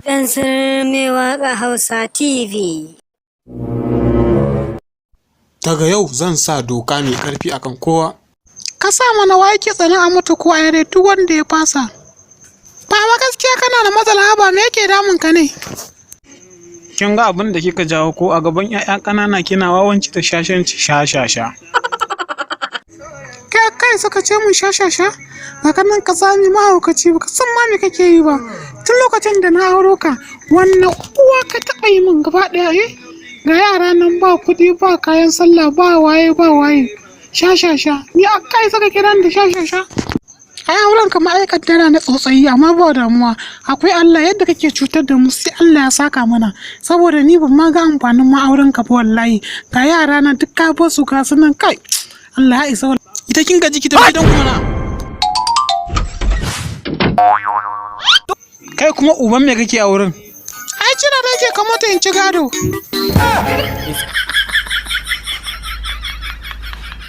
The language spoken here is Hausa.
Fensir mai waƙa Hausa TV. Daga yau zan sa doka mai ƙarfi akan kowa. Ka sa mana wa yake tsana a mutu ko a yare duk wanda ya fasa. Baba gaskiya kana da matsala ba me yake damun ka ne? Kin ga abin da kika jawo ko a gaban 'ya'ya ƙanana kina wawanci da shashanci sha. Kai suka ce mun shashasha? Ga kanan ka sami mahaukaci ba ka san ma me kake yi ba. Tun lokacin da na auro ka wannan uwa ka taɓa yi min gaba ɗaya ga yara nan ba kuɗi ba kayan sallah ba waye shashasha ni a kai suka kira da shashasha. Ai auren ka ma'aikata na tsotsayi amma ba damuwa akwai Allah yadda kake cutar da mu sai Allah ya saka mana saboda ni ban ma ga amfanin ma auren ka ba wallahi ga yara na duk ka ba su ga sunan kai Allah ya isa ita kin gaji ki tafi gidan kuma na kai kuma uban me kake a wurin ai cira da ke kamata in ci gado